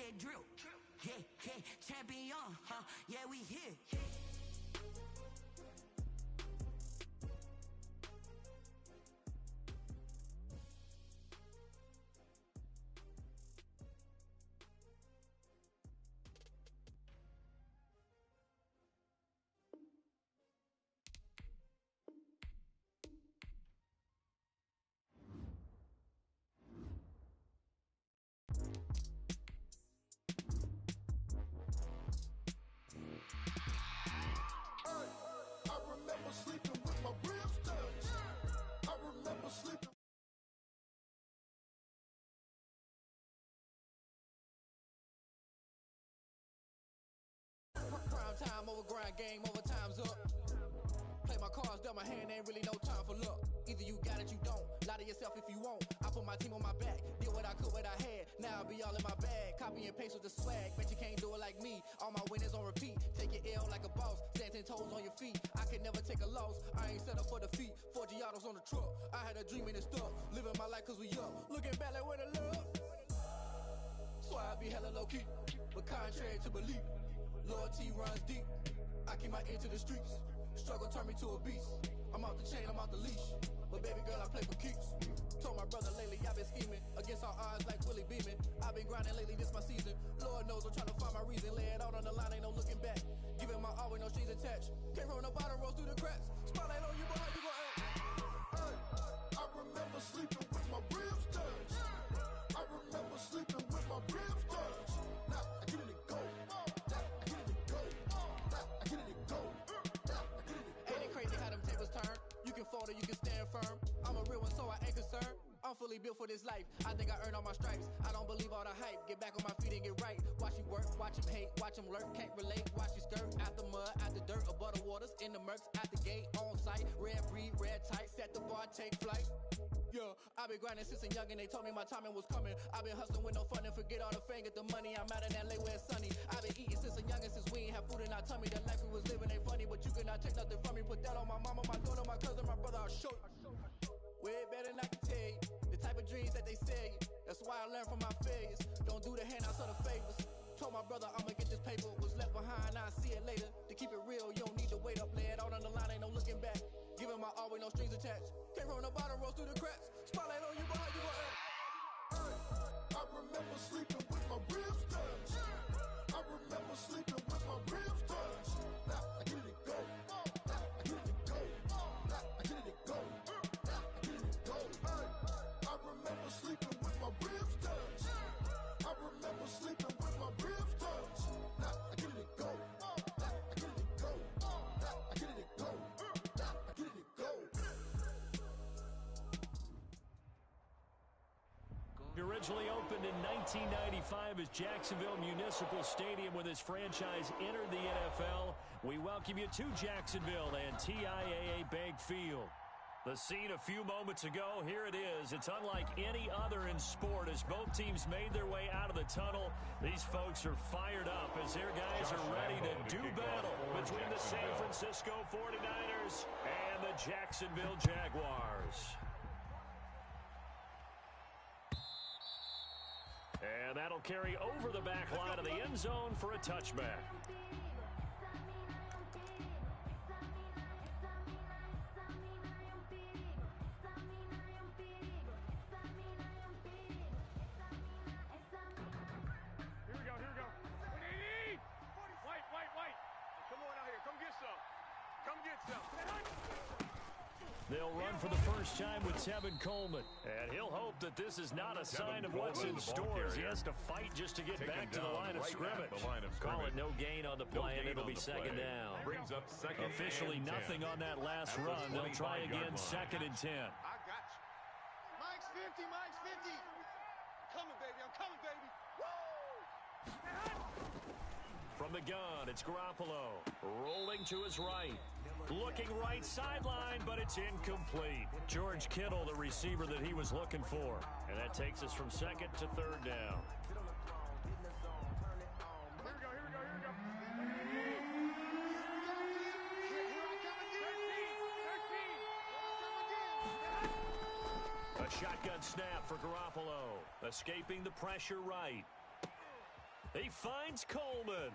head drip. Yeah, yeah, champion, huh? Yeah, we here. Prime time over grind game, overtime's up. Play my cards, dealt my hand, ain't really no time for luck. Either you got it, you don't. Lie to yourself if you won't. I put my team on my back, did what I could, what I had. Now I'll be all in my bag. Copy and paste with the swag. Bet you can't do it like me. All my winners on repeat. Take your L like a boss. Stand 10 toes on your feet. I can never take a loss. I ain't set up for defeat. 4 Giottos on the truck. I had a dream and it stuck. Living my life cause we up. Looking back like where the love. So I be hella low key. But contrary to belief, loyalty runs deep. I keep my ear to the streets. Struggle turned me to a beast. I'm off the chain, I'm off the leash. But baby girl, I play for keeps. Told my brother lately I've been scheming against all odds like Willie Beeman. I've been grinding lately, this my season. Lord knows I'm trying to find my reason. Lay it out on the line, ain't no looking back. Giving my all with no strings attached. Came from the bottom, rose through the cracks. Spotlight on you, but how you gon' act? Hey, I remember sleeping with my ribs touched. I remember sleeping with my ribs touched. Now I get it to go. Now I get it to go. Now I get it to go. Now I get it to go. Ain't it crazy how them tables turn? You can fold or you can stand firm. I'm a real one, so I ain't concerned. I'm fully built for this life. I think I earned all my stripes. I don't believe all the hype. Get back on my feet and get right. Watch you work, watch him hate, watch him lurk. Can't relate, watch you skirt. Out the mud, out the dirt, above the waters, in the murks, out the gate, on site. Red breed, red tight, set the bar, take flight. Yeah, I been grinding since a youngin'. They told me my timing was coming. I been hustling with no fun and forget all the fame, get the money. I'm out in LA where it's sunny. I been eating since a youngin', since we ain't have food in our tummy. The life we was living ain't funny, but you cannot take nothing from me. Put that on my mama, my daughter, my cousin, my brother. I'll show you. Way better than I can tell you. The type of dreams that they sell you. That's why I learned from my failures. Don't do the handouts or the favors. Told my brother I'ma get this paper. Was left behind, I'll see it later. To keep it real, you don't need to wait up. Lay it out on the line, ain't no looking back. Giving my all with no strings attached. Came from the bottom, rose through the cracks. Spotlight on you, but how you gon' act? I remember sleeping with my ribs touched. I remember sleeping with my ribs touched. Now I get it to go. Now I get it to go. Now I get it to go. Now I get it to go. I remember sleeping with my ribs touched. I remember sleeping with my ribs touched. Now I get it to go. Now I get it to go. Now I get it to go. Now I get it to go. Originally opened in 1995 as Jacksonville Municipal Stadium when this franchise entered the NFL. We welcome you to Jacksonville and TIAA Bank Field. The scene a few moments ago, here it is. It's unlike any other in sport as both teams made their way out of the tunnel. These folks are fired up as their guys are ready to do battle between the San Francisco 49ers and the Jacksonville Jaguars. And that'll carry over the back line of the end zone for a touchback. They'll run for the first time with Tevin Coleman. And he'll hope that this is not a sign of what's in store as he has to fight just to get back to the line of scrimmage. Call it no gain on the play, and it'll be second down. Officially nothing on that last run. They'll try again, 2nd and 10. I got you. Mike's 50, Mike's 50. Coming, baby, I'm coming, baby. Woo! From the gun, it's Garoppolo. Rolling to his right. Looking right sideline, but it's incomplete. George Kittle, the receiver that he was looking for. And that takes us from 2nd to 3rd down. A shotgun snap for Garoppolo. Escaping the pressure right. He finds Coleman.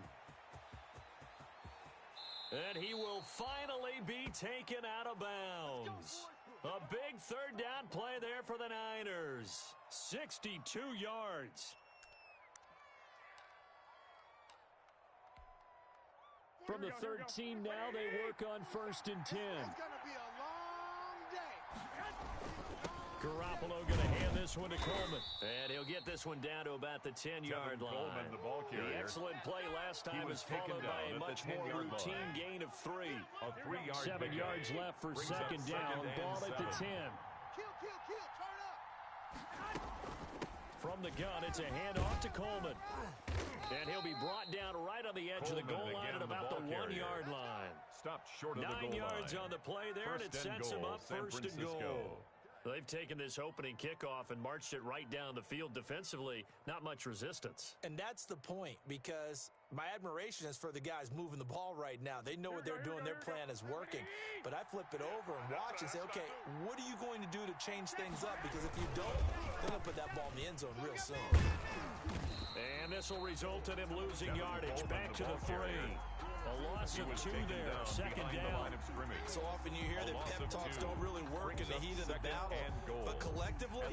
And he will finally be taken out of bounds. A big third down play there for the Niners. 62 yards. From the 13 now, they work on 1st and 10. It's going to be a long day. Garoppolo going to hand this one to Coleman. And he'll get this one down to about the 10-yard line. Coleman, the ball carrier. The excellent play last time was followed by a much more routine gain of 3. A 3-yard 7 yards left for second down. Ball at the 10. Kill, turn up. From the gun, it's a handoff to Coleman. And he'll be brought down right on the edge of the goal line at about the 1-yard line. Stopped short of the goal 9 yards line. on the play there, and it sets him up first and goal. They've taken this opening kickoff and marched it right down the field defensively. Not much resistance. And that's the point, because my admiration is for the guys moving the ball right now. They know what they're doing. Their plan is working. But I flip it over and watch and say, okay, what are you going to do to change things up? Because if you don't, they're going to put that ball in the end zone real soon. And this will result in him losing yardage. Back to the 3. A loss of 2 there, second down. So often you hear that pep talks don't really work in the heat of the battle. But collectively,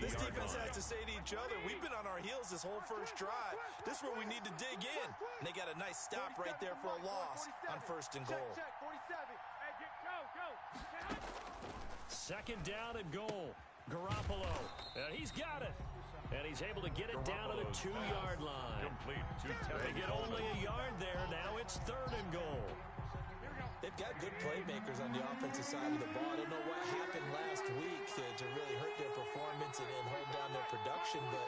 this defense has to say to each other, we've been on our heels this whole first drive. This is where we need to dig in. And they got a nice stop right there for a loss on 1st and goal. Check, 47. Hey, go. Second down and goal. Garoppolo. And he's got it. And he's able to get it down to the 2-yard line. Complete to They get only a yard there. Now it's 3rd and goal. They've got good playmakers on the offensive side of the ball. I don't know what happened last week to really hurt their performance and hold down their production, but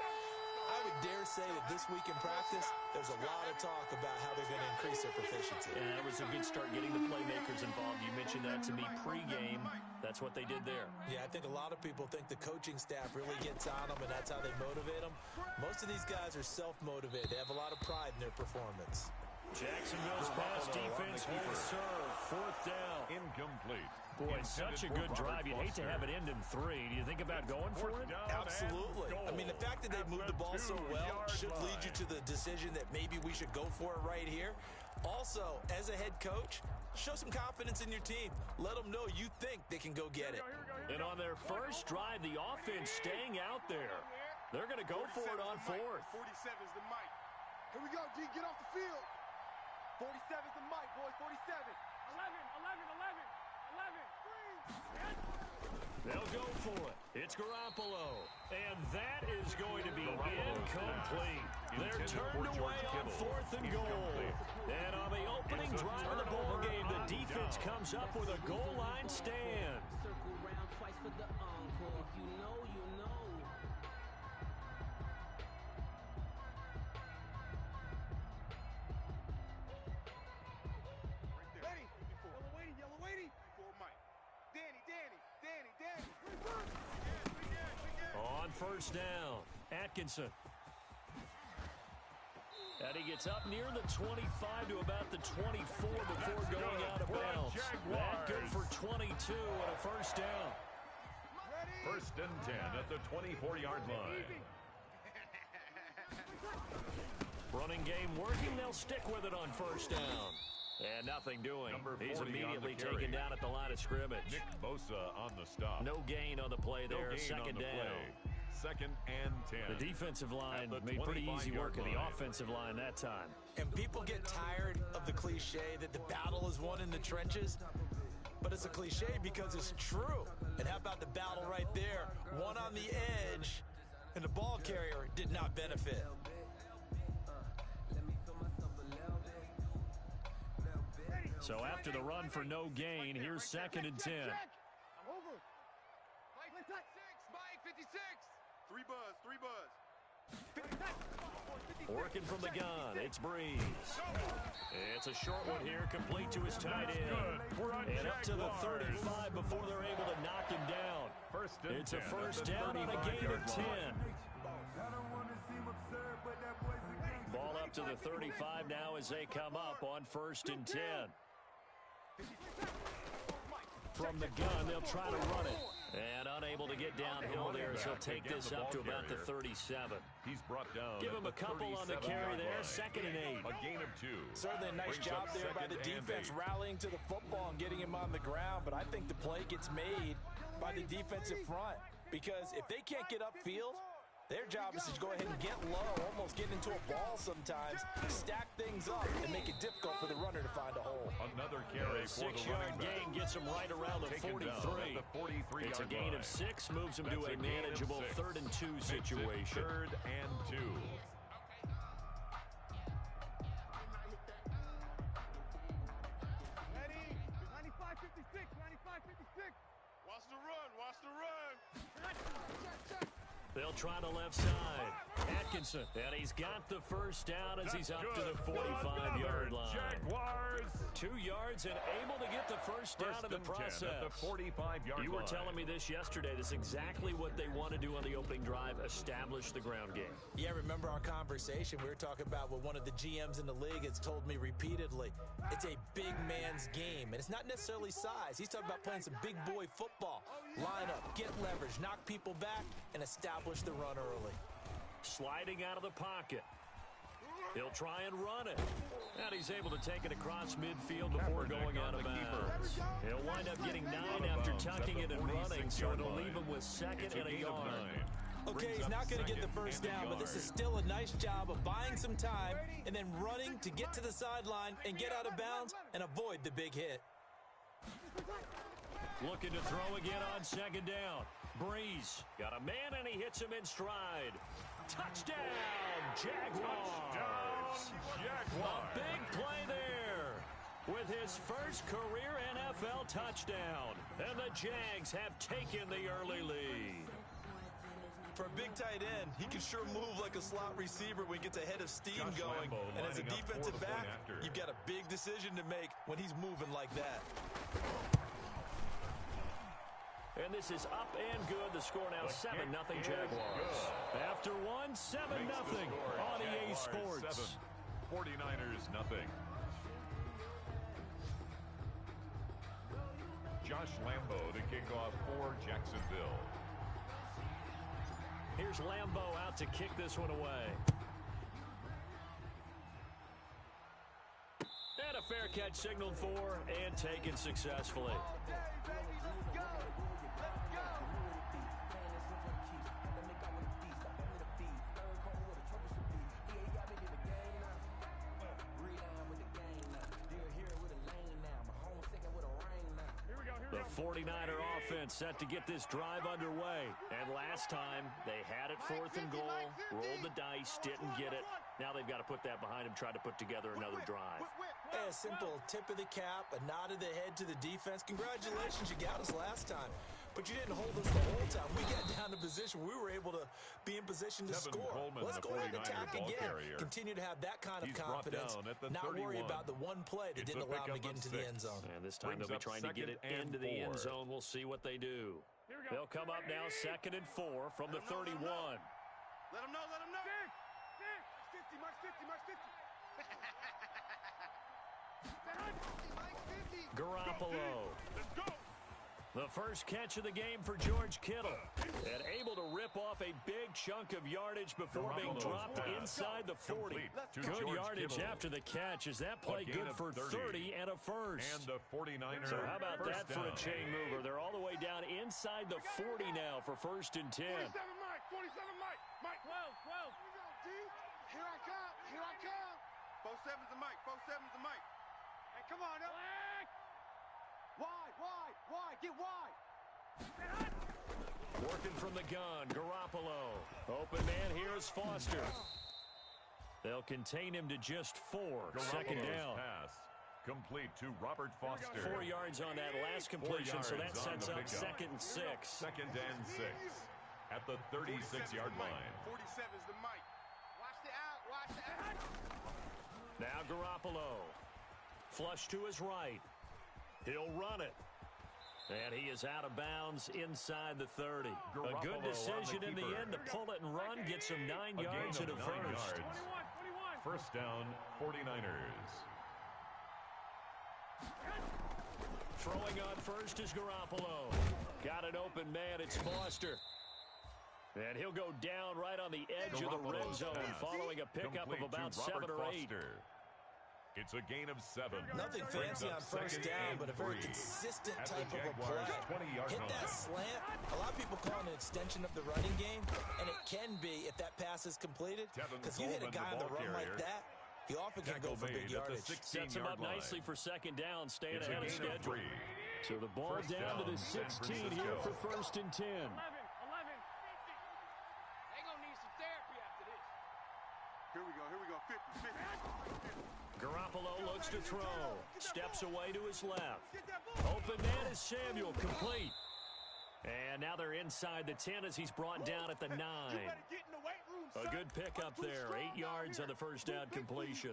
I would dare say that this week in practice, there's a lot of talk about how they're going to increase their proficiency. And that was a good start getting the playmakers involved. You mentioned that to me pregame. That's what they did there. Yeah, I think a lot of people think the coaching staff really gets on them, and that's how they motivate them. Most of these guys are self-motivated. They have a lot of pride in their performance. Jacksonville's pass defense holds serve. 4th down. Incomplete. Boy, such a good drive. You'd hate to have it end in 3. Do you think about going for it? Absolutely. I mean, the fact that they moved the ball so well should lead you to the decision that maybe we should go for it right here. Also, as a head coach, show some confidence in your team. Let them know you think they can go get it. And on their first drive, the offense staying out there. They're going to go for it on 4th. 47 is the mic. Here we go, D. Get off the field. 47 is the mic, boys. 47. 11. They'll go for it. It's Garoppolo. And that is going to be incomplete. They're turned away on 4th and goal. And on the opening drive of the ball game, the defense comes up with a goal line stand. Circle round twice for the encore. If you know, you know. Yellow waiting. Before Mike. Danny. On 1st down, Atkinson. And he gets up near the 25 to about the 24 before going out of bounds. That good for 22 and a 1st down. 1st and 10 at the 24-yard line. Running game working. They'll stick with it on 1st down. And nothing doing. He's immediately taken down at the line of scrimmage. Nick Bosa on the stop. No gain on the play there. Second down. Play. 2nd and 10. The defensive line made pretty easy work of the offensive line that time. And people get tired of the cliche that the battle is won in the trenches. But it's a cliche because it's true. And how about the battle right there? One on the edge, and the ball carrier did not benefit. So after the run for no gain, here's 2nd and 10. I'm over. Mike 56. Mike 56. 3 buzz. Working from the gun, it's Breeze. It's a short one here, complete to his tight end. And up to the 35 before they're able to knock him down. It's a 1st down on a gain of 10. Ball up to the 35 now as they come up on 1st and 10. from the gun. They'll try to run it. And unable to get downhill there as he'll take this up to about the 37. He's brought down. Give him a couple on the carry there. 2nd and 8. A gain of 2. Certainly a nice job there by the defense rallying to the football and getting him on the ground. But I think the play gets made by the defensive front. Because if they can't get upfield, their job is to go ahead and get low, almost get into a ball sometimes, stack things up, and make it difficult for the runner to find a hole. Another carry for the running back. 6-yard gain gets him right around the 43. It's a gain of 6, moves him to a manageable 3rd and 2 situation. 3rd and 2. Ready? 95-56, 95-56. Watch the run, watch the run. They'll try the left side. Atkinson, and he's got the first down as he's up to the 45-yard line. Jaguars. 2 yards and able to get the first down in the process. At the 45-yard line. You were telling me this yesterday. This is exactly what they want to do on the opening drive, establish the ground game. Yeah, remember our conversation? We were talking about what one of the GMs in the league has told me repeatedly. It's a big man's game, and it's not necessarily size. He's talking about playing some big boy football. Line up, get leverage, knock people back, and establish the run early. Sliding out of the pocket. He'll try and run it. And he's able to take it across midfield before going out of bounds. He'll wind up getting 9 after tucking it and running, so it'll leave him with 2nd and a yard. Okay, he's not going to get the first down, but this is still a nice job of buying some time and then running to get to the sideline and get out of bounds and avoid the big hit. Looking to throw again on 2nd down. Breeze got a man, and he hits him in stride. Touchdown, Jaguars! A big play there with his first career NFL touchdown. And the Jags have taken the early lead. For a big tight end, he can sure move like a slot receiver when he gets a head of steam going. And as a defensive back, you've got a big decision to make when he's moving like that. And this is up and good. The score now 7-0 Jaguars. After one, 7-0 on EA Sports. 49ers nothing. Josh Lambo to kick off for Jacksonville. Here's Lambo out to kick this one away. And a fair catch signaled for and taken successfully. The 49er offense set to get this drive underway. And last time, they had it 4th and goal, rolled the dice, didn't get it. Now they've got to put that behind them, try to put together another drive. A simple tip of the cap, a nod of the head to the defense. Congratulations, you got us last time. But you didn't hold us the whole time. We got down to position. We were able to be in position to score. Coleman, let's go ahead and attack again. Carrier. Continue to have that kind of confidence. Not 31. Worry about the one play that didn't allow him to get into the end zone. And this time they'll be trying to get it into the end zone. We'll see what they do. They'll come up now 2nd and 4 from the 31. Let him know, let him know. 50, Mark 50, Mark 50. Garoppolo. Let's go. The first catch of the game for George Kittle. And able to rip off a big chunk of yardage before being dropped inside the 40. Good yardage after the catch. Is that play good for 30 and a first? And the 49ers. So how about that for a chain mover? They're all the way down inside the 40 now for 1st and 10. 47 Mike, 47 Mike. Mike, 12. Here I come, here I come. 47's a Mike, 47's a Mike. Hey, come on up. Wide, get wide. Working from the gun, Garoppolo. Open man, here's Foster. They'll contain him to just 4. 2nd down. Pass complete to Robert Foster. 4 yards on that last completion, so that sets up 2nd and 6. 2nd and 6 at the 36-yard line. 47's the Mike. Watch the out, watch the out. Now Garoppolo. Flush to his right. He'll run it. And he is out of bounds inside the 30. A good decision in the end to pull it and run. Gets him 9 yards and a first. 21. First down, 49ers. Throwing on first is Garoppolo. Got an open man. It's Foster. And he'll go down right on the edge of the red zone following a pickup of about 7 or 8. It's a gain of 7. Nothing fancy on first down, but a very consistent type of a play. Hit that slant. A lot of people call it an extension of the running game, and it can be if that pass is completed. Because you hit a guy on the run like that, he often can go for big yardage. Sets him up nicely for second down, staying ahead of schedule. So the ball down to the 16 here for 1st and 10. Here we go, 50. Garoppolo looks to throw. Steps away to his left. Open man is Samuel, complete. And now they're inside the 10 as he's brought down at the 9. A good pickup there, 8 yards on the first down completion.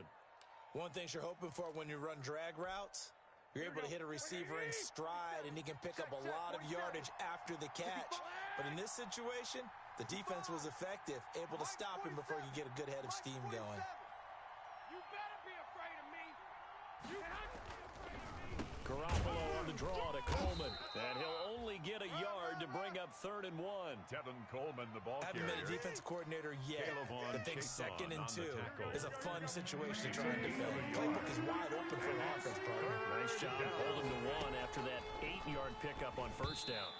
One thing you're hoping for when you run drag routes, you're able to hit a receiver in stride, and he can pick up a lot of yardage after the catch. But in this situation, the defense was effective, able to stop him before he could get a good head of steam going. Garoppolo on the draw to Coleman, and he'll only get a yard to bring up 3rd and 1. Tevin Coleman, the ball Haven't carrier. been a defensive coordinator yet. The thing 2nd and 2 is a fun situation to try and defend. Playbook is wide open for an offense, partner. Nice job holding to 1 after that 8-yard pickup on first down.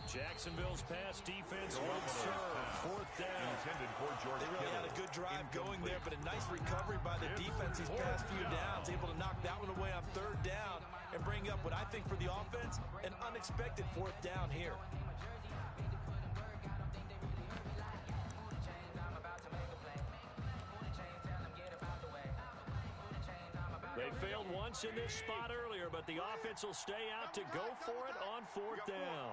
Jacksonville's pass defense will serve. 4th down. They really had a good drive going there, but a nice recovery by the defense these past few downs. Able to knock that one away on 3rd down and bring up what I think for the offense, an unexpected 4th down here. They failed once in this spot earlier, but the offense will stay out to go for it on 4th down.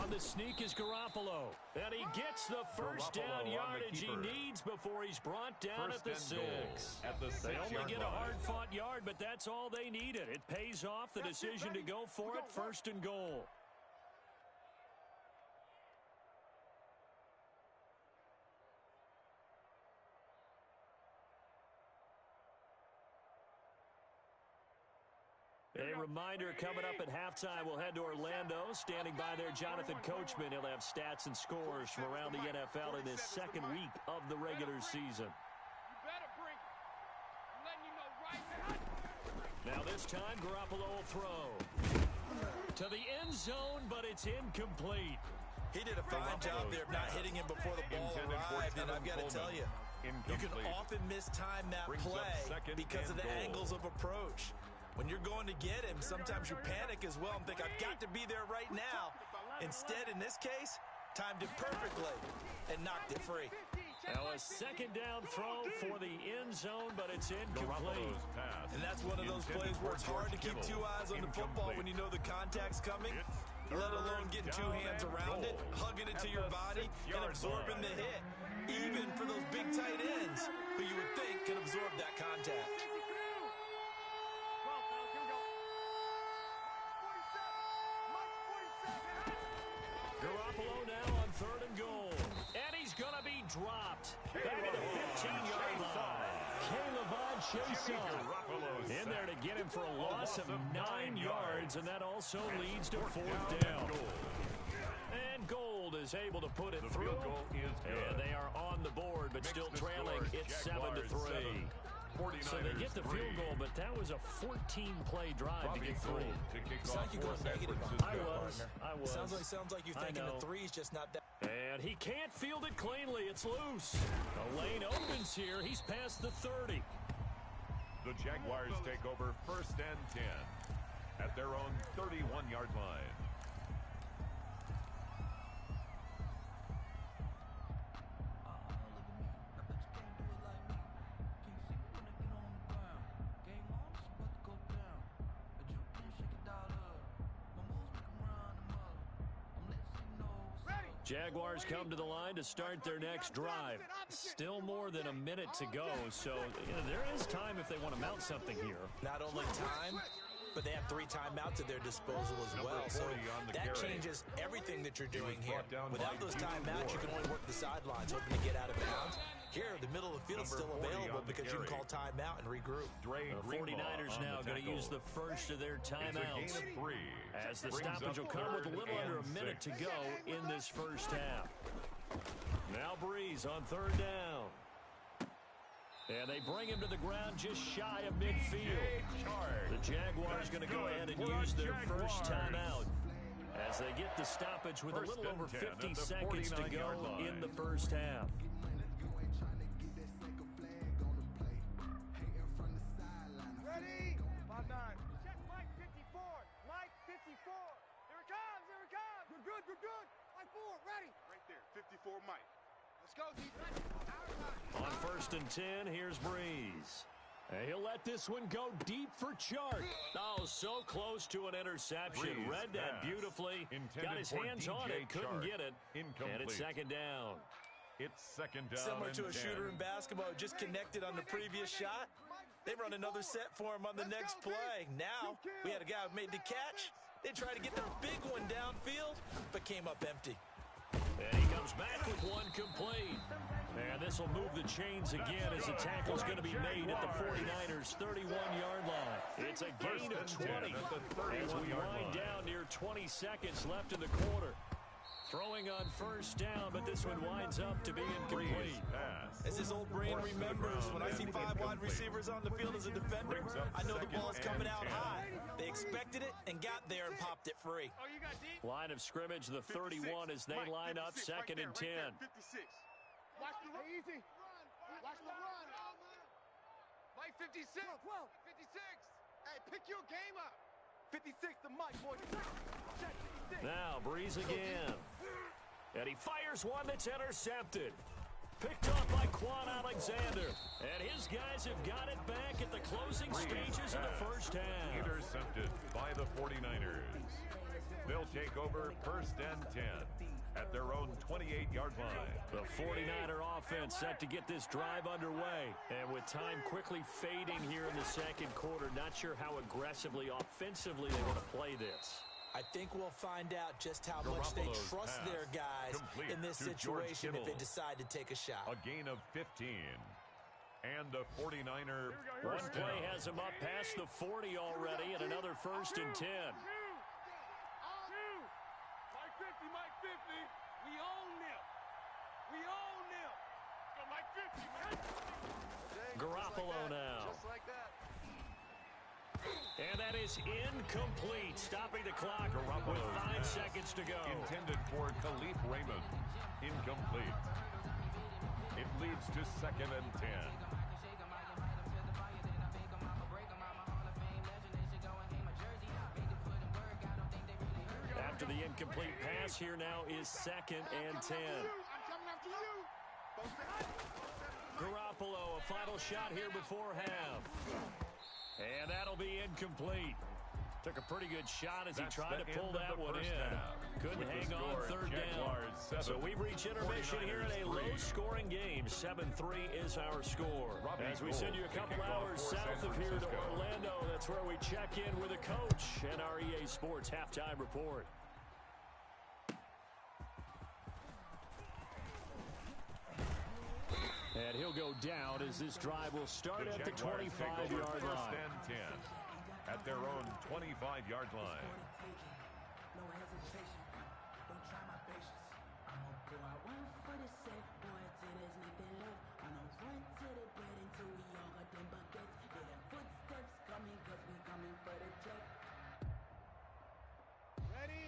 On the sneak is Garoppolo, and he gets the first down yardage he needs before he's brought down at the 6. They only get a hard-fought yard, but that's all they needed. It pays off the decision to go for it, 1st and goal. A reminder coming up at halftime, we'll head to Orlando. Standing by there, Jonathan Coachman. He'll have stats and scores from around the NFL in this 2nd week of the regular season. Now this time, Garoppolo will throw to the end zone, but it's incomplete. He did a fine job there of not hitting him before the ball arrived, and I've got to tell you, you can often mistime that play because of the angles of approach. When you're going to get him, sometimes you panic as well and think, I've got to be there right now. Instead, in this case, timed it perfectly and knocked it free. Now a 2nd down throw for the end zone, but it's incomplete. And that's one of those plays where it's hard to keep 2 eyes on the football when you know the contact's coming, let alone getting 2 hands around it, hugging it to your body, and absorbing the hit. Even for those big tight ends who you would think can absorb that contact. Garoppolo now on 3rd and goal. And he's going to be dropped back at the 15-yard line. Caleb Chason in there to get him for a loss of 9 yards, and that also leads to 4th down. And Gold is able to put it through. And they are on the board, but still trailing. It's 7-3. So they get the field goal, but that was a 14-play drive to get through. It's like you're going negative on I was. Sounds like you're thinking the 3's just not that. And he can't field it cleanly. It's loose. The lane opens here. He's past the 30. The Jaguars take over 1st and 10 at their own 31-yard line. Jaguars come to the line to start their next drive. Still more than a minute to go, so there is time if they want to mount something here. Not only time, but they have 3 timeouts at their disposal as well. So that changes everything that you're doing here. Without those timeouts, you can only work the sidelines, hoping to get out of bounds. Here, The middle of the field is still available because you can call timeout and regroup. The 49ers now going to use the first of their timeouts as the stoppage will come with a little under a minute to go in this first half. Now Breeze on third down. And they bring him to the ground just shy of midfield. The Jaguars going to go ahead and use their first timeout as they get the stoppage with a little over 50 seconds to go in the first half. Ready? 5-9. Check Mike 54. Mike 54. Here it comes. Here it comes. You're good. You're good. Mike 4. Ready. Right there. 54 Mike. Let's go, defense. On first and 10, here's Breeze. And he'll let this one go deep for Chark. Oh, so close to an interception. Breeze Read that beautifully. Got his hands on it, couldn't get it. And it's second down. It's second down. Similar to a shooter in basketball, just connected on the previous shot. They run another set for him on the next play. Now, we had a guy who made the catch. They tried to get their big one downfield, but came up empty. And he comes back with one complete. And this will move the chains again as the tackle's going to be made at the 49ers' 31-yard line. It's a gain of 20 as we wind down near 20 seconds left in the quarter. Throwing on first down, but this one winds up to be incomplete. As his old brain remembers, when I see 5 wide receivers on the field as a defender, I know the ball's coming out high. They expected it and got there and popped it free. Oh, you got deep? Line of scrimmage, the 31 as they line up second and 10. 56. Watch the run. Easy. Watch the run. Mike 56. 12. 56. Hey, pick your game up. 56 to Mike, boy. Check 56. Now Breeze again. And he fires one that's intercepted. Picked off by Quan Alexander. And his guys have got it back at the closing stages of the first half. Intercepted by the 49ers. They'll take over first and 10 at their own 28-yard line. The 49er offense set to get this drive underway. And with time quickly fading here in the second quarter, not sure how aggressively, offensively they want to play this. I think we'll find out just how much they trust their guys in this situation if they decide to take a shot. A gain of 15. And a 49er One first play down. has him up past the 40 already, and another first and 10. Mike 50, Mike 50. We own them. We own them. Go Mike 50, man. Garoppolo now. Just like that. And that is incomplete, stopping the clock with 5 seconds to go. Intended for Khalif Raymond. Incomplete. It leads to second and 10. After the incomplete pass, here now is second and 10. I'm coming after you. Garoppolo, a final shot here before half. And that'll be incomplete. Took a pretty good shot as he tried to pull that one in. Couldn't hang on third down. So we've reached intermission here in a low-scoring game. 7-3 is our score. As we send you a couple hours south of here to Orlando, that's where we check in with a coach and our EA Sports halftime report. And he'll go down as this drive will start at the 25-yard line. First and 10 at their own 25-yard line. No hesitation. Don't try my patience. I'ma go out one for the set, boy, till there's nothing left. I'ma run to the bed until we all got them buckets. Hear the footsteps coming, cause we coming for the check.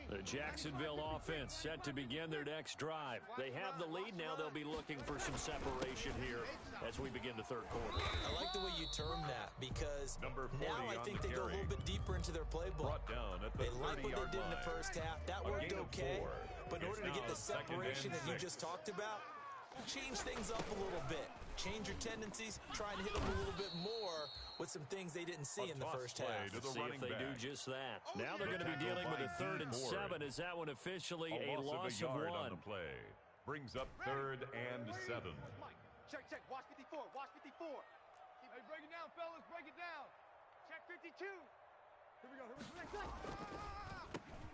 The Jacksonville offense set to begin their next drive. They have the lead. Now they'll be looking for some separation here as we begin the third quarter. I like the way you term that because now I think they go a little bit deeper into their playbook. They like what they did in the first half. That worked okay. But in order to get the separation that you just talked about, change things up a little bit. Change your tendencies, try and hit them a little bit more with some things they didn't see in the first half. See if they do just that. Now they're going to be dealing with a 3rd and 7. Is that one officially a loss of 1? On the play brings up 3rd and 7. Check, check. Watch 54. Watch 54. Hey, break it down, fellas. Break it down. Check 52.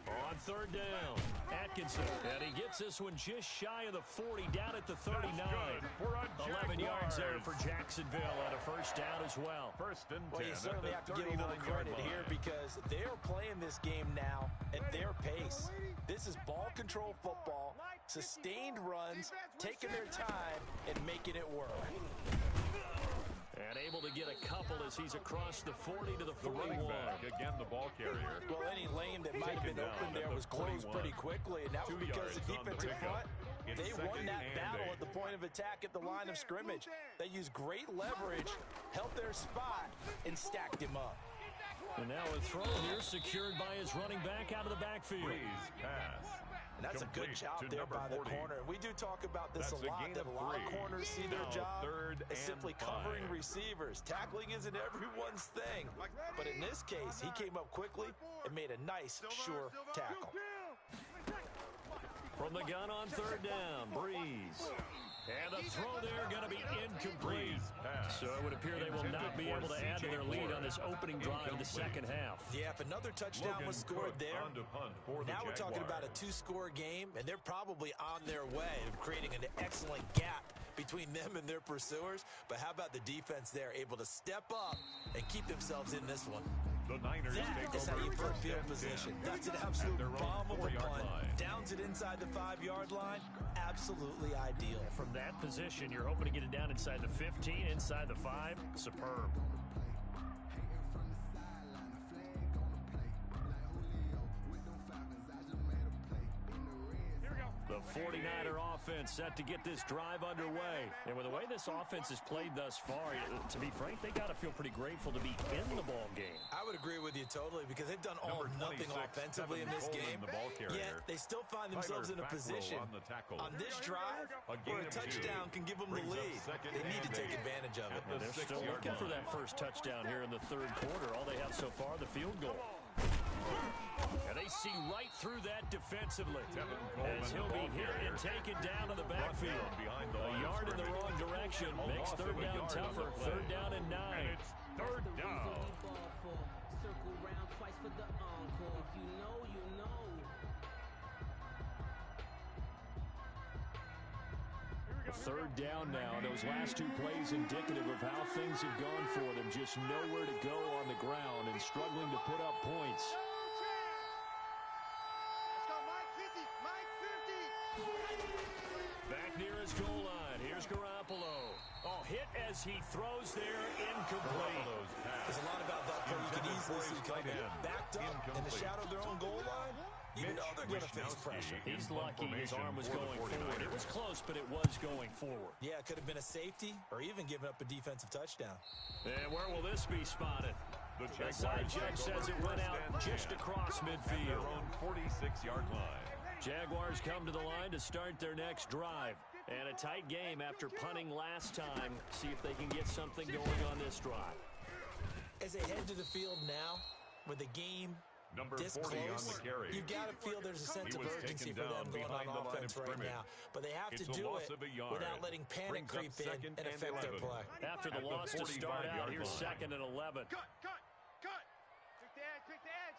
On third down, Atkinson, and he gets this one just shy of the 40, down at the 39. 11 yards there for Jacksonville and a first down as well. First and 10. Well, you certainly have to give a little credit here because they're playing this game now at their pace. This is ball control football, sustained runs, taking their time, and making it work. And able to get a couple as he's across the 40 to the 41. The running back, again, the ball carrier. Well, any lane that might have been open there was closed pretty quickly, and that was because the defensive front, they won that battle at the point of attack at the line of scrimmage. They used great leverage, held their spot, and stacked him up. And now a throw here secured by his running back out of the backfield. Breeze pass. And that's a good job there by the corner. And we do talk about this a lot, that a lot of corners see their job as simply covering receivers. Tackling isn't everyone's thing. But in this case, he came up quickly and made a nice, sure tackle. From the gun on third down, Breeze. And the throw there going to be incomplete. So it would appear they will not be able to add to their lead on this opening drive in the second half. Yeah, if another touchdown was scored there, now we're talking about a two-score game, and they're probably on their way of creating an excellent gap between them and their pursuers. But how about the defense there, able to step up and keep themselves in this one? The Niners That is how you put field position. That's an absolute bomb of a punt. Downs it inside the 5-yard line. Absolutely ideal. From that position, you're hoping to get it down inside the 15, inside the 5. Superb. The 49er offense set to get this drive underway. And with the way this offense has played thus far, to be frank, they got to feel pretty grateful to be in the ball game. I would agree with you totally because they've done all or nothing offensively in this game. Yet they still find themselves in a position on this drive where a touchdown can give them the lead. They need to take advantage of it. They're still looking for that first touchdown here in the third quarter. All they have so far, the field goal. And they see right through that defensively as he'll be hit and taken down to the backfield. A yard in the wrong direction makes third down tougher. Third down and 9. It's third down. Circle round twice for the encore. If you know, you know. Third down now. Those last two plays indicative of how things have gone for them. Just nowhere to go on the ground and struggling to put up points. Back near his goal line. Here's Garoppolo. Oh, hit as he throws there, incomplete. There's a lot about that play you can easily see coming. Backed up in the shadow of their own goal line, you know they're going to face pressure. He's lucky his arm was going forward. It was close, but it was going forward. Yeah, it could have been a safety or even given up a defensive touchdown. And where will this be spotted? The side check says it went out just across midfield. Their own 46-yard line. Jaguars come to the line to start their next drive. And a tight game after punting last time. See if they can get something going on this drive. As they head to the field now, with the game this close, you've got to feel there's a sense of urgency for them going on offense right now. But they have to do it without letting panic creep in and affect their play. After the loss to start out, here's 2nd and 11. Cut! Pick the edge!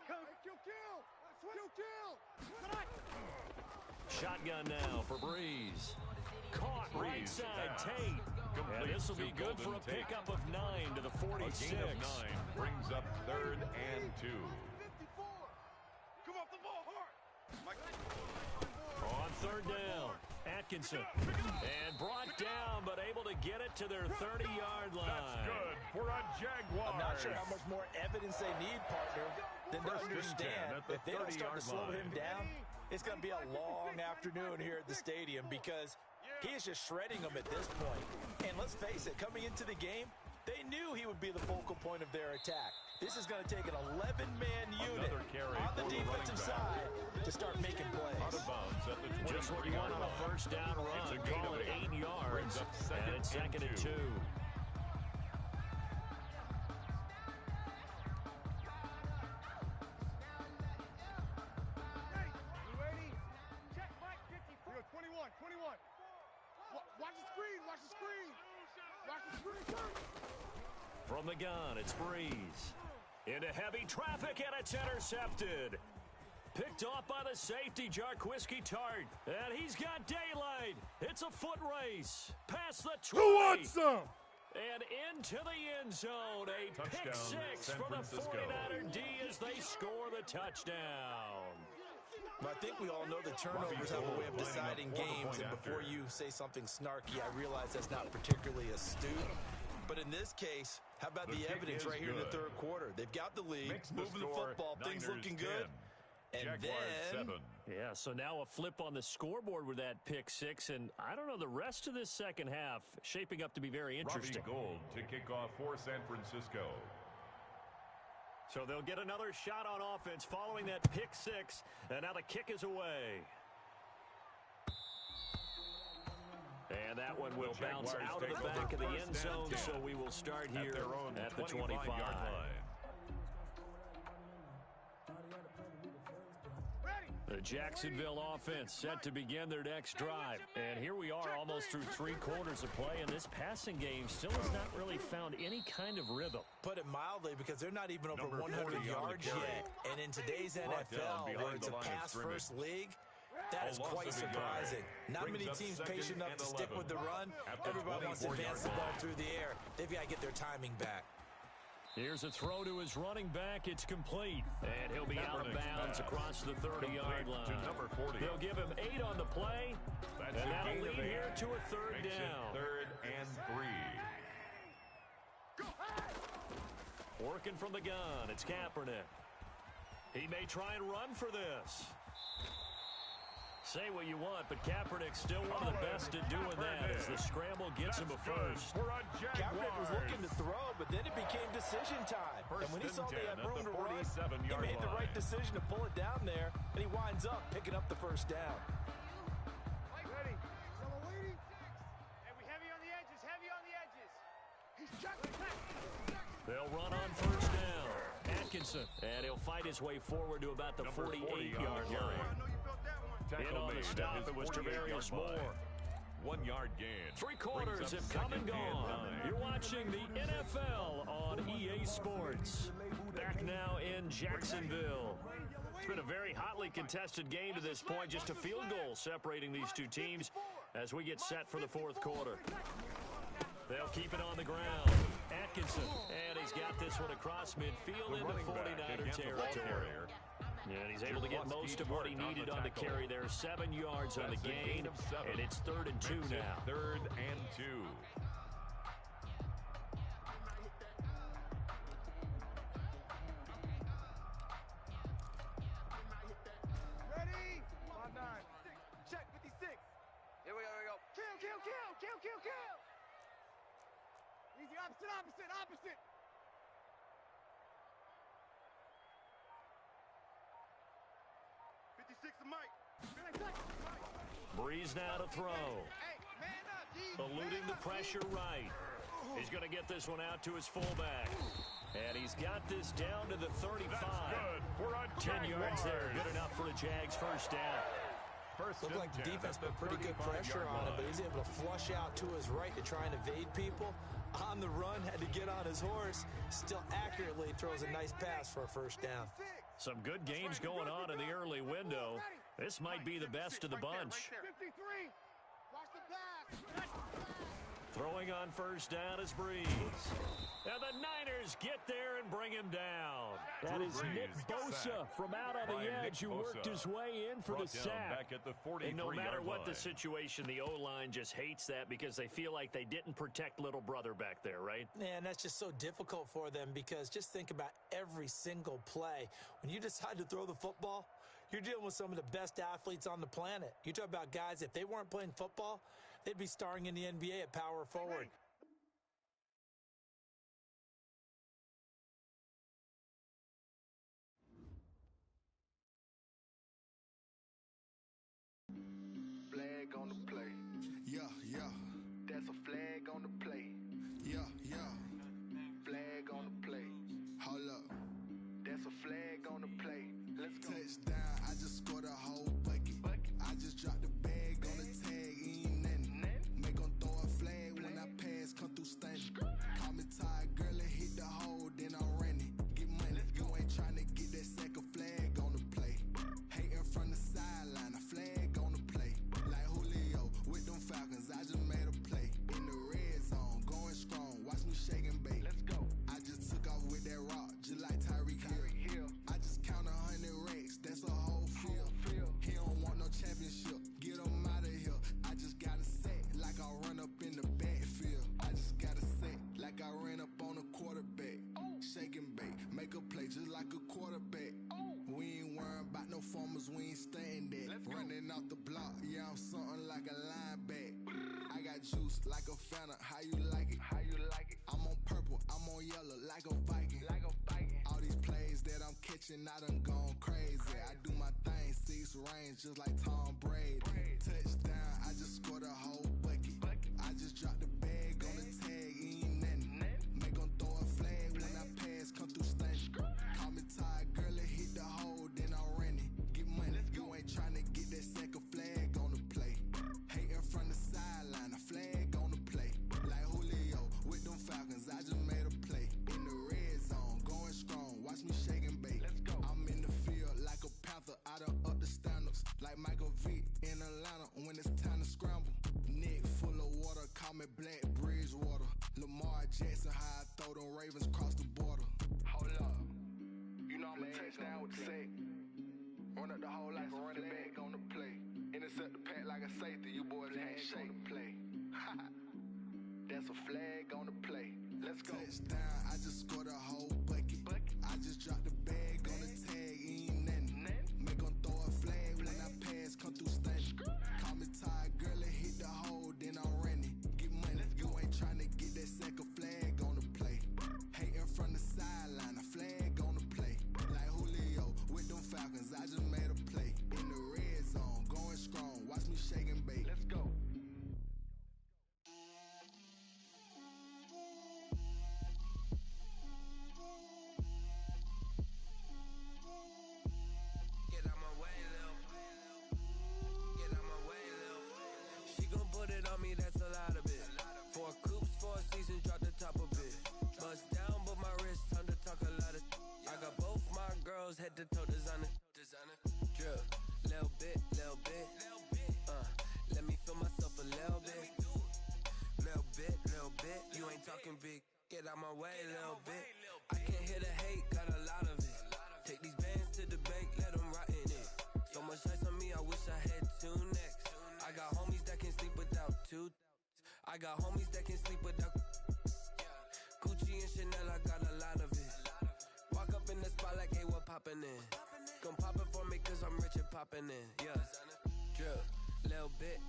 Kill! Shotgun now for Breeze. Caught right side, Tate. And this will be good for a pickup of 9 to the 46. A gain of 9 brings up 3rd and 2. 54! Come off the ball hard! On third down, Atkinson. And brought down, but able to get it to their 30-yard line. That's good for a Jaguar. I'm not sure how much more evidence they need, partner, than to understand if they don't start to slow him down, it's going to be a long afternoon here at the stadium because he is just shredding them at this point. And let's face it, coming into the game, they knew he would be the focal point of their attack. This is going to take an 11-man unit on the defensive side to start making plays. Out of bounds at the 23-yard line. Just what you want on a first down run. Call it 8 yards. And it's 2nd and 2. From the gun, it's Breeze. Into heavy traffic, and it's intercepted. Picked off by the safety, Jarquiski Tart. And he's got daylight. It's a foot race. Past the 20. Who wants some? And into the end zone. A Touchdown, pick six San for the Francisco. 49er D as they score the touchdown. Well, I think we all know the turnovers have a way of deciding games, and before you say something snarky, I realize that's not particularly astute. But in this case, how about the evidence right here in the third quarter? They've got the lead, moving the football, things looking good. And then, yeah, so now a flip on the scoreboard with that pick six, and I don't know, the rest of this second half shaping up to be very interesting. Robbie Gould to kick off for San Francisco. So they'll get another shot on offense following that pick six, and now the kick is away. And that one will bounce out of the back of the end zone, so we will start here at the 25-yard line. The Jacksonville offense set to begin their next drive. And here we are almost through 3 quarters of play, and this passing game still has not really found any kind of rhythm. Put it mildly, because they're not even over 100 yards yet. And in today's NFL, where it's a pass-first league, that is quite surprising. Not many teams patient enough to stick with the run. Everybody wants to advance the ball through the air. They've got to get their timing back. Here's a throw to his running back. It's complete. And he'll be out of bounds across the 30-yard line. They'll give him 8 on the play. And that'll lead here to a third down. Third and 3. Working from the gun, it's Kaepernick. He may try and run for this. Say what you want, but Kaepernick's still one of the best at doing that as the scramble gets him a first. Kaepernick was looking to throw, but then it became decision time. And when he saw they had room to run, he made the right decision to pull it down there, and he winds up picking up the first down. Ready. So we're waiting. And we heavy on the edges, heavy on the edges. He's jumping. They'll run on first down. Atkinson, and he'll fight his way forward to about the 48-yard line. In on the stop, it was Tavarius Moore. 1 yard gain. 3 quarters have come and gone. You're watching the NFL on EA Sports. Back now in Jacksonville. It's been a very hotly contested game to this point. Just a field goal separating these two teams as we get set for the fourth quarter. They'll keep it on the ground. Atkinson, and he's got this one across midfield into 49er territory. And he's able to get most of what he needed on the carry there. 7 yards on the gain, and it's 3rd and 2 now. 3rd and 2. Ready? On 9. Check 56. Here we go. Kill. Easy, opposite. 56 to Mike. Breeze now to throw. Hey, man up, D. Eluding the pressure right. He's going to get this one out to his fullback. And he's got this down to the 35. 10 yards there. Good enough for the Jags' first down. Looked like the defense put pretty good pressure on him, but he's able to flush out to his right to try and evade people. On the run, had to get on his horse. Still accurately throws a nice pass for a first down. Some good games going on in the early window. This might be the best of the bunch. 53. Watch the pass. Throwing on first down is Breeze. And the Niners get there and bring him down. That is Nick Bosa from out on the edge who worked his way in for the sack. And no matter what the situation, the O-line just hates that because they feel like they didn't protect little brother back there, right? Man, that's just so difficult for them because just think about every single play. When you decide to throw the football, you're dealing with some of the best athletes on the planet. You talk about guys, if they weren't playing football, they'd be starring in the NBA at power forward. Flag on the play. Yeah. That's a flag on the play. Yeah. Flag on the play. Hold up. That's a flag on the play. Let's go. Touchdown, I just scored a whole bucket. I just dropped the bag on the tag, ain't nothing. Make 'em throw a flag when I pass like a phantom. How you like it? How you like it? I'm on purple, I'm on yellow, like a Viking. Like a Viking. All these plays that I'm catching, I done gone crazy. I do my thing, 6 range, just like Tom Brady. Touchdown, I just scored a whole bucket. I just dropped the bag on the tag, ain't nothing. Make 'em throw a flag when I pass, come through stunning. Call me tired, girl, it hit the hole, then I ran it. Get money, you ain't tryna get that second flag on the play. Hating from the sideline, a flag on the play. Like Julio with them Falcons, I just made a play. In the red zone, going strong, watch me shake and bake. Let's go. I'm in the field like a panther, I done up the standards. Like Michael Vick in Atlanta when it's time to scramble. Neck full of water, call me Black Bridgewater. Lamar Jackson, how I throw them Ravens across the border. Hold up, you know I'm a touchdown with the sack. Run up the whole like a running back on the play. Intercept the pack like a safety, you boys ain't shake the play. That's a flag on the play. Let's go. Touchdown, I just scored a whole bucket. I just dropped the bag on the tag, ain't nothing. Make 'em throw a flag when I pass, come through stunning. Call me tired, girl, it hit the hole, then I ran it. Get money, you ain't tryna get that second flag on the play. Hating from the sideline, a flag on the play. Like Julio with them Falcons, I just made a play. In the red zone, going strong, watch me shake and bake. Let's go. Get out my way, Lil. Get out my way, Lil. She gon' put it on me, that's a lot of it. 4 coops, 4 seasons, drop the top a bit. Bust down, but my wrist, time to talk a lot of. I got both my girls, head to toe designer. Drip, little bit, little bit. Let me feel myself a little bit. Little bit. You ain't talking big. Get out my way, little bit. I can't hear the hate, got a lot of it. Take these bands to the bank, let them rot in it. So much ice on me, I wish I had 2 necks. I got homies that can sleep without 2. I got homies that can sleep without. Gucci and Chanel, I got a lot of it. Walk up in the spot like, hey, what poppin' in? Gon' pop it for me cause I'm rich and poppin' in, yeah. Drip, little bit.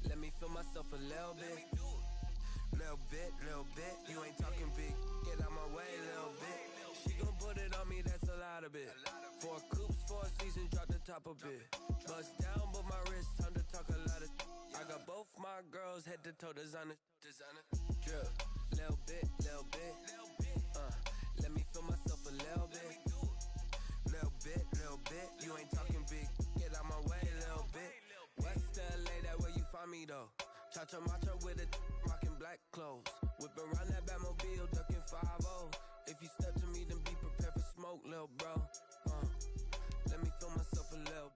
Let me feel myself a little bit. Little bit. You ain't talking big. Get out my way, little bit. She gon' put it on me, that's a lot of it. 4 coops, 4 seasons, drop the top a bit. Bust down, but my wrist, time to talk a lot of. I got both my girls, head to toe designer. Drip, little bit. Let me feel myself a little bit. Little bit. You ain't talking big. Get out my way, little bit. West LA, that where you find me though. Cha-cha macha with a rockin' black clothes. Whip around that Batmobile, ducking 5-0. If you step to me, then be prepared for smoke, lil' bro. Let me feel myself a little.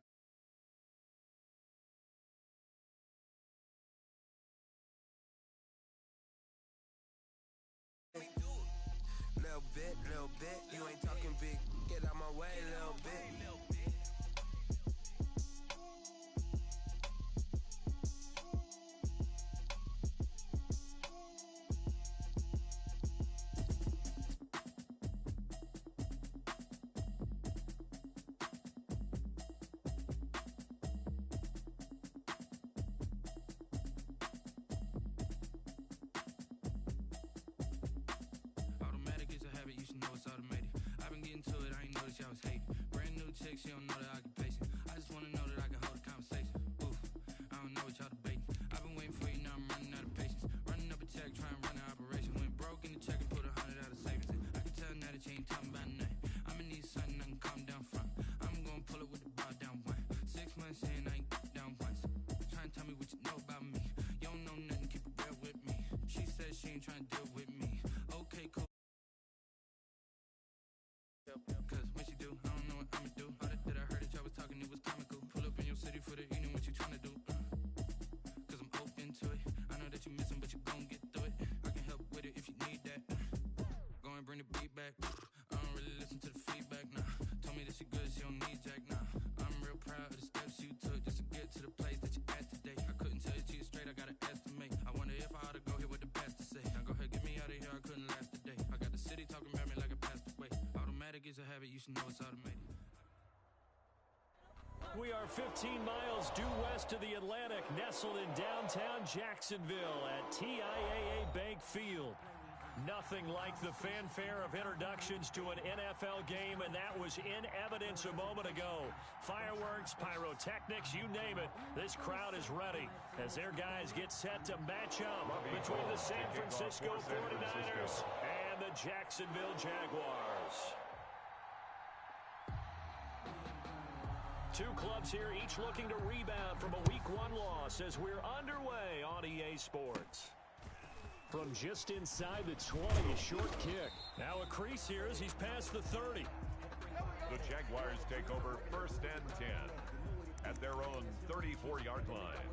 Little bit. You ain't talking big. Get out my way, little bit. Automatic is a habit, you should know it's automated. I've been getting to it, I ain't noticed y'all was hating. Brand new chick, she don't know the occupation. I just wanna know that I can hold a conversation. Oof, I don't know what y'all debating. I've been waiting for you, now I'm running out of patience. Running up a check, trying to run an operation. Went broke in the check and put 100 out of savings. I can tell now that you ain't talking about nothing. I'ma need something I can calm down from. I'm gonna pull it with the bar down one. 6 months in, I ain't down once. Trying to tell me what you know about me. You don't know nothing, keep it real with me. She said she ain't trying to deal with me. Okay, cool. Cause when she do, I don't know what I'ma do. All that I heard that y'all was talking, it was comical. Pull up in your city for the evening, what you tryna do? Cause I'm open to it. I know that you missing, but you gon' get through it. I can help with it if you need that. Go and bring the beat back. I don't really listen to the feedback, nah. Told me that she good, she don't need Jack, nah. I'm real proud of the steps you took just to get to the place that you at today. I couldn't tell you to you straight, I gotta estimate. I wonder if I ought to go here with the best to say. Now go ahead, get me out of here, I couldn't last a day. I got the city talking about me like I passed away. Automatic is a habit, you should know it's automated. We are 15 miles due west of the Atlantic, nestled in downtown Jacksonville at TIAA Bank Field. Nothing like the fanfare of introductions to an NFL game, and that was in evidence a moment ago. Fireworks, pyrotechnics, you name it. This crowd is ready as their guys get set to match up between the San Francisco 49ers and the Jacksonville Jaguars. Two clubs here, each looking to rebound from a Week 1 loss as we're underway on EA Sports. From just inside the 20, a short kick. Now a crease here as he's past the 30. The Jaguars take over 1st and 10 at their own 34-yard line.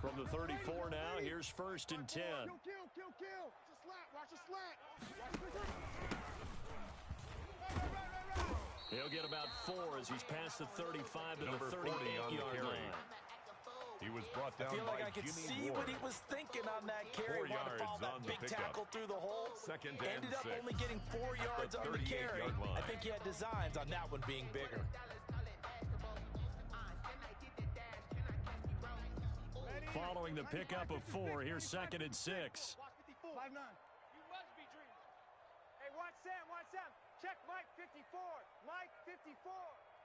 From the 34 now, here's 1st and 10. Kill. It's a slat. Watch a slat. He'll get about 4 as he's past the 35 to the 38-yard line. He was brought down I feel like by I could Jimmy see Ward. what he was thinking on that carry. 4 yards Follow that on the big pickup. tackle through the hole. 2nd and Ended up 6. only getting 4 yards on the carry. 38-yard line. I think he had designs on that one being bigger. Following the pickup of 4, here's 2nd and 6. 5-9. You must be dreaming. Hey, watch Sam. Check Mike 54. Mike 54.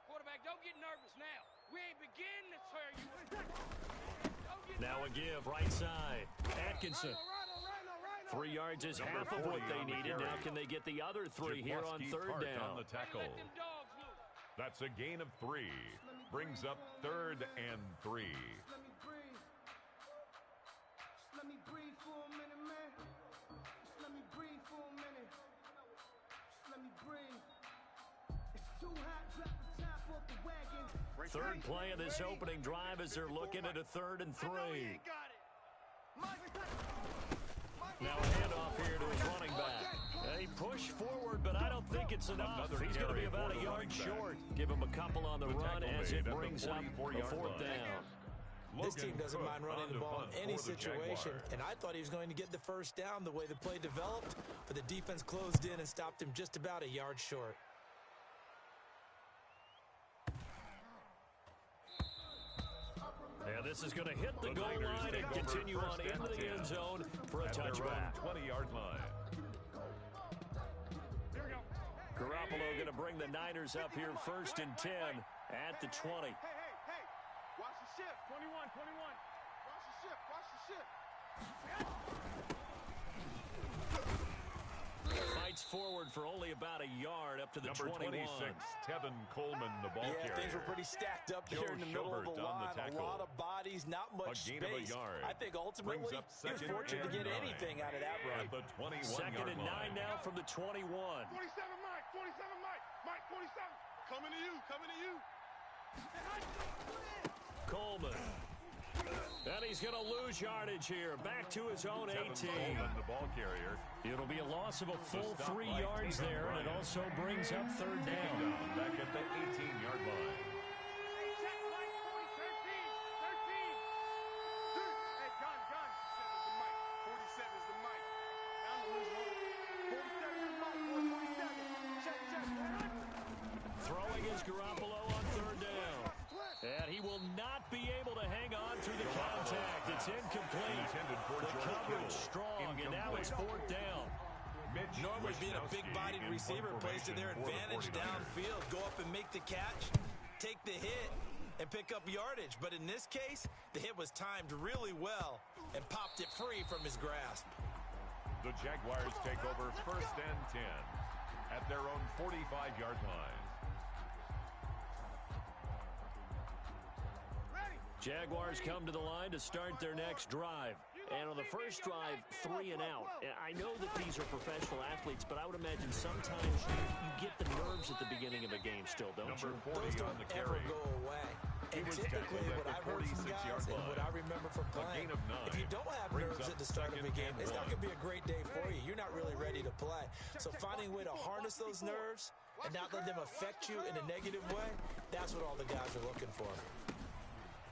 Quarterback, don't get nervous now. We ain't beginning to tear you up. Now a give, right side. Atkinson. 3 yards is half of what they needed. Now can they get the other 3 here on 3rd down? On the tackle. That's a gain of 3. Brings up 3rd and 3. Let me breathe for a minute, man. Just let me breathe for a minute. Just let me breathe. It's too hot, drop the top off the wagon. Third play of this opening drive as they're looking at a 3rd and 3. Now a handoff here to his running back. They push forward, but I don't think it's enough. He's going to be about a yard short. Give him a couple on the run as it brings up a 4th down. This team doesn't mind running the ball in any situation, and I thought he was going to get the 1st down the way the play developed, but the defense closed in and stopped him just about a yard short. And this is going to hit the goal line and continue on into the end zone for a touchback. 20-yard line. Garoppolo going to bring the Niners up here 1st and 10 at the 20. Hey. Watch the ship. 21. Watch the ship. Fights forward for only about a yard up to the Number 21. 26, Tevin Coleman, the ball carrier. Things were pretty stacked up here in the middle of the line. A lot of bodies, not much A gain of a space. yard. I think ultimately he was fortunate to get anything out of that run. At the 21-yard 2nd and 9 now from the 21. 47 Mike. 47. Coming to you. Coleman. And he's going to lose yardage here. Back to his own 18. Coleman, the ball carrier. It'll be a loss of a full 3 yards there, and it also brings up 3rd down. Back at the 18-yard line. Check Mike 13. Hey, gun. 47 is the Mike. I'm the loose one. 47 is the Mike. 47. Check. Throwing is Garoppolo on 3rd down. And he will not be able to hang on through the contact. It's incomplete. The coverage strong, and now it's 4th down. Normally being a big-bodied receiver plays to their advantage downfield. Go up and make the catch, take the hit, and pick up yardage. But in this case, the hit was timed really well and popped it free from his grasp. The Jaguars take over 1st and 10 at their own 45-yard line. Jaguars come to the line to start their next drive. And on the first drive, 3 and out. I know that these are professional athletes, but I would imagine sometimes you get the nerves at the beginning of a game still, don't you? Those don't ever go away. And typically what I've heard from guys and what I remember from playing, if you don't have nerves at the start of a game, it's not going to be a great day for you. You're not really ready to play. So finding a way to harness those nerves and not let them affect you in a negative way, that's what all the guys are looking for.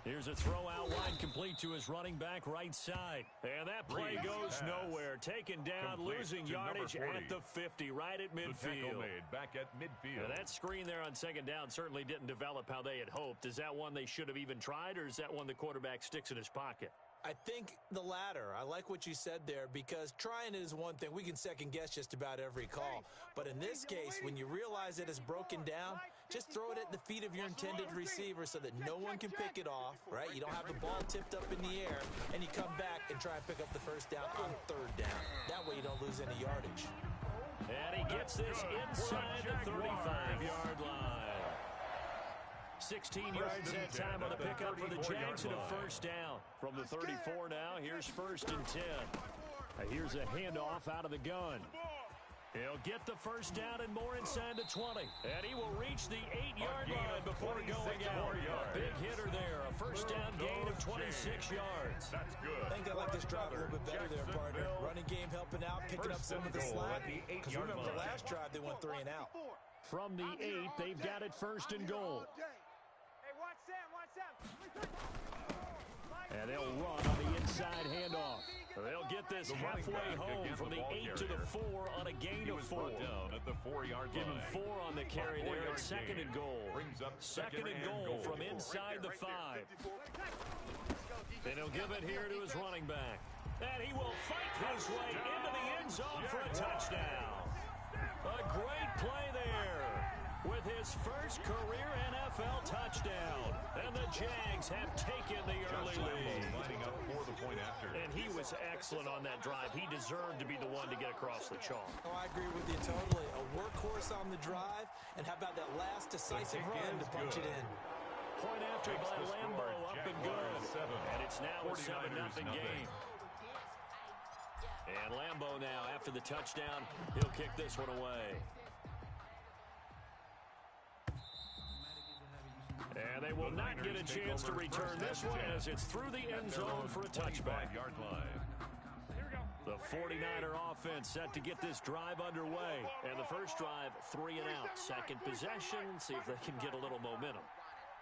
Here's a throw out wide, complete to his running back right side. And that play goes nowhere. Taken down, losing yardage at the 50, right at midfield. Made back at midfield. Now that screen there on second down certainly didn't develop how they had hoped. Is that one they should have even tried, or is that one the quarterback sticks in his pocket? I think the latter. I like what you said there, because trying it is one thing. We can second guess just about every call. But in this case, when you realize it is broken down, just throw it at the feet of your intended receiver so that no one can pick it off, right? You don't have the ball tipped up in the air, and you come back and try and pick up the first down on third down. That way you don't lose any yardage. And he gets this inside the 35-yard line. 16 yards that time on the pickup for the Jags and a first down. From the 34 now, here's 1st and 10. Here's a handoff out of the gun. He'll get the first down and more inside the 20. And he will reach the 8-yard line before going out. A big hitter there. A first down gain of 26 yards. That's good. I think I like this drive a little bit better there, partner. Running game helping out, picking up some of the slack. Because remember the last drive, they went 3 and out. From the 8, they've got it 1st and goal. And they'll run on the inside handoff. They'll get this halfway home from the 8 to the 4 on a gain of 4. Down at the 4-yard line. Give him 4 on the carry there at 2nd and goal. Second and goal from inside the 5. And he'll give it here to his running back. And he will fight his way into the end zone for a touchdown. A great play there with his first career NFL touchdown. And the Jags have taken the early lead. Lining up for the point after. And he was excellent on that drive. He deserved to be the one to get across the chalk. Oh, I agree with you totally. A workhorse on the drive, and how about that last decisive run to punch it in? Point after by Lambo, up and good. And it's now a 7-0 game. And Lambo now, after the touchdown, he'll kick this one away. And they will not get a chance to return this one as it's through the end zone for a touchback. The 49er offense set to get this drive underway. And the first drive, 3 and out. Second possession, see if they can get a little momentum.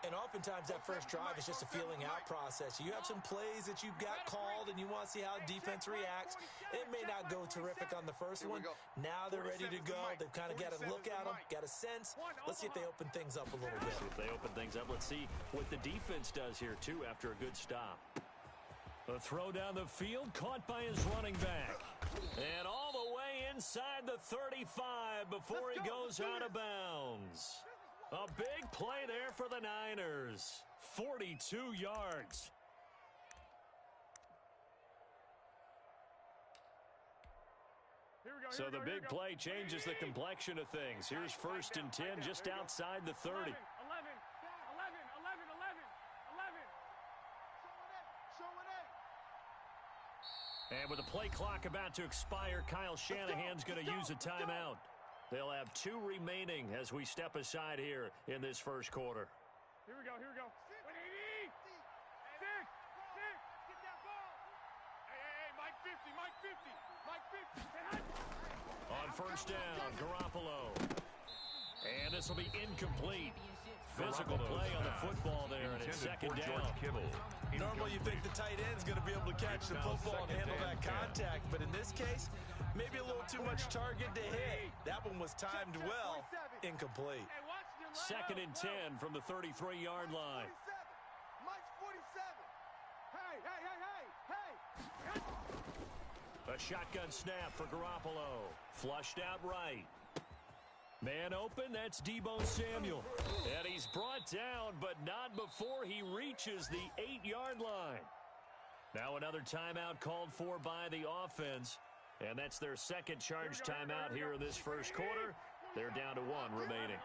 And oftentimes that first drive is just a feeling out process. You have some plays that you've got called and you want to see how defense reacts. It may not go terrific on the first one. Now they're ready to go. They've kind of got a look at them, got a sense. Let's see if they open things up a little bit. See if they open things up. Let's see what the defense does here, too, after a good stop. A throw down the field, caught by his running back. And all the way inside the 35 before he goes out of bounds. A big play there for the Niners. 42 yards. So the big play changes the complexion of things. Here's 1st and 10 just outside the 30. And with the play clock about to expire, Kyle Shanahan's going to use a timeout. They'll have 2 remaining as we step aside here in this first quarter. Here we go. Hey, Mike 50. On first down, Garoppolo. And this will be incomplete. Physical play on the football there, and it's 2nd down. Normally you think the tight end's going to be able to catch the football and handle that contact, but in this case, maybe a little too much target to hit. That one was timed well. Incomplete. 2nd and 10 from the 33-yard line. Mike's 47. Hey. A shotgun snap for Garoppolo. Flushed out right. Man open, that's Deebo Samuel. And he's brought down, but not before he reaches the 8-yard line. Now another timeout called for by the offense. And that's their second charge timeout here in this first quarter. They're down to 1 remaining.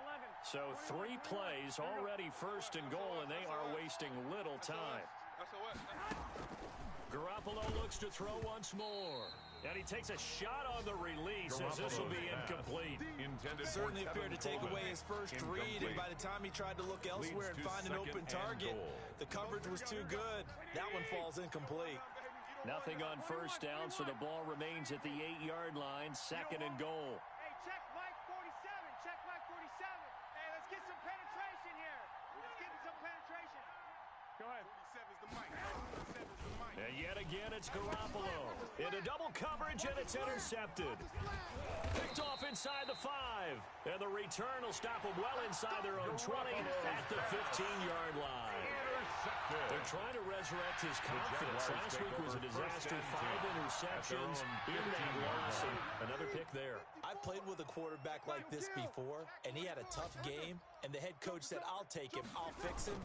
So 3 plays, already 1st and goal, and they are wasting little time. Garoppolo looks to throw once more. And he takes a shot on the release as this will be incomplete. Certainly appeared to take away his first read, and by the time he tried to look elsewhere and find an open target, The coverage was too good. That one falls incomplete. Nothing on first down, so the ball remains at the 8-yard line, 2nd and goal. Hey, check Mike 47. Check Mike 47. Hey, let's get some penetration here. Let's get some penetration. Go ahead. 47's the mic. 47's the mic. And yet again, it's Garoppolo. Into double coverage, and it's intercepted. Picked off inside the 5. And the return will stop them well inside their own 20 at the 15-yard line. They're trying to resurrect his confidence. Last week was a disaster. 5 interceptions in that loss, and another pick there. I played with a quarterback like this before, and he had a tough game, and the head coach said, I'll take him, I'll fix him.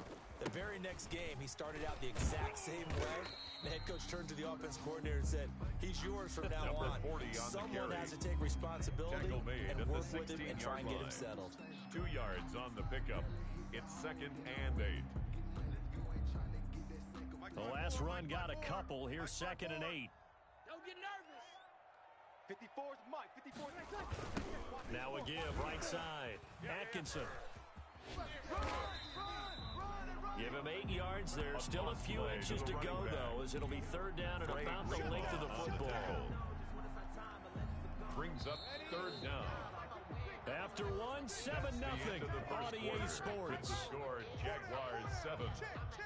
The very next game, he started out the exact same way. The head coach turned to the offense coordinator and said, he's yours from now on. Someone has to take responsibility and work with him and try and get him settled. 2 yards on the pickup. It's 2nd and 8. The last run got a couple. Here's 2nd and 8. Don't get nervous. 54's Mike. 54's Now a give right side. Atkinson. Give him 8 yards. There's still a few inches to go, though, as it'll be 3rd down and about the length of the football. Brings up 3rd down. After 7-0. RDA Sports. Score Jaguars 7,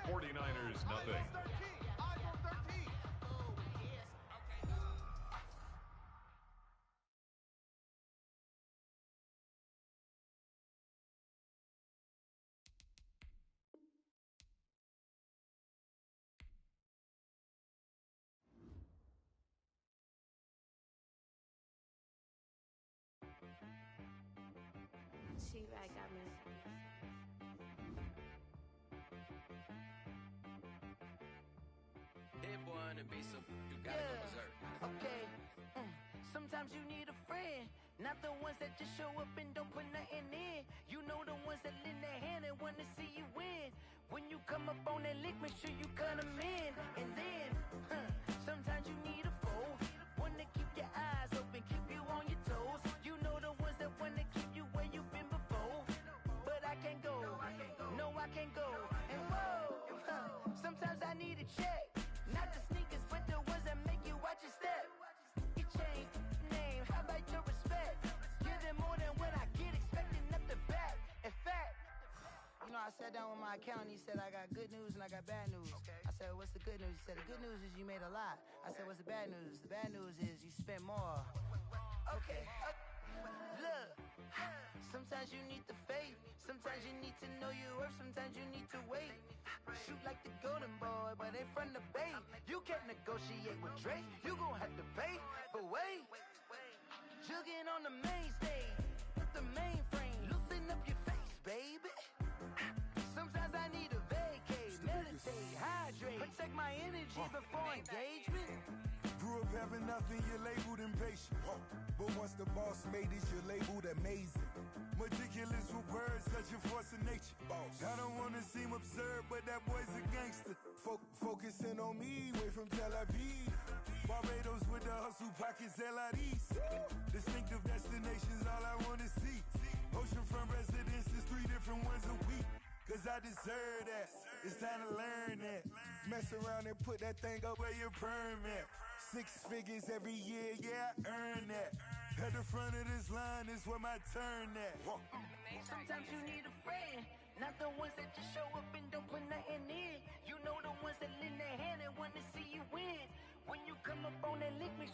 49ers nothing. She-Rag got me. Hit one and be some, you gotta go berserk. Okay. Sometimes you need a friend, not the ones that just show up and don't put nothing in. You know the ones that lend their hand and want to see you win. When you come up on that lick, make sure you cut them in. And then, sometimes you need a foe, one to keep your eyes open, keep you on your toes. You know the ones that want to keep you where you've been before. But I can't go, no I can't go. And whoa, sometimes I need a check. Not the sneakers, but the ones that make you watch your step. Your chain, name, how about your respect? Give them more than what I get, expecting nothing back. In fact, you know, I sat down with my accountant, he said, I got good news and I got bad news. I said, what's the good news? He said, the good news is you made a lot. I said, what's the bad news? The bad news is you spent more. Okay, look, sometimes you need the faith. Sometimes you need to know your worth. Sometimes you need to wait. Shoot like the golden boy, but they from the bay. You can't negotiate with Drake. You gon' have to pay. But wait, jugging on the main stage with the mainframe. Loosen up your face, baby. Sometimes I need a vacate, meditate, hydrate, protect my energy before engagement. Grew up having nothing, you're labeled impatient. But once the boss made it, you're labeled amazing. Meticulous with words, such a force of nature. I don't wanna seem absurd, but that boy's a gangster. Focusing on me, way from Tel Aviv. Barbados with the hustle pockets, LIDs. Distinctive destinations, all I wanna see. Oceanfront residences, 3 different ones a week. Cause I deserve that, it's time to learn that. Mess around and put that thing up where your permit. 6 figures every year, yeah, I earn that. At the front of this line is where my turn at. Sometimes you need a friend, not the ones that just show up and don't put nothing in. You know the ones that lend their hand and want to see you win. When you come up on that lick, make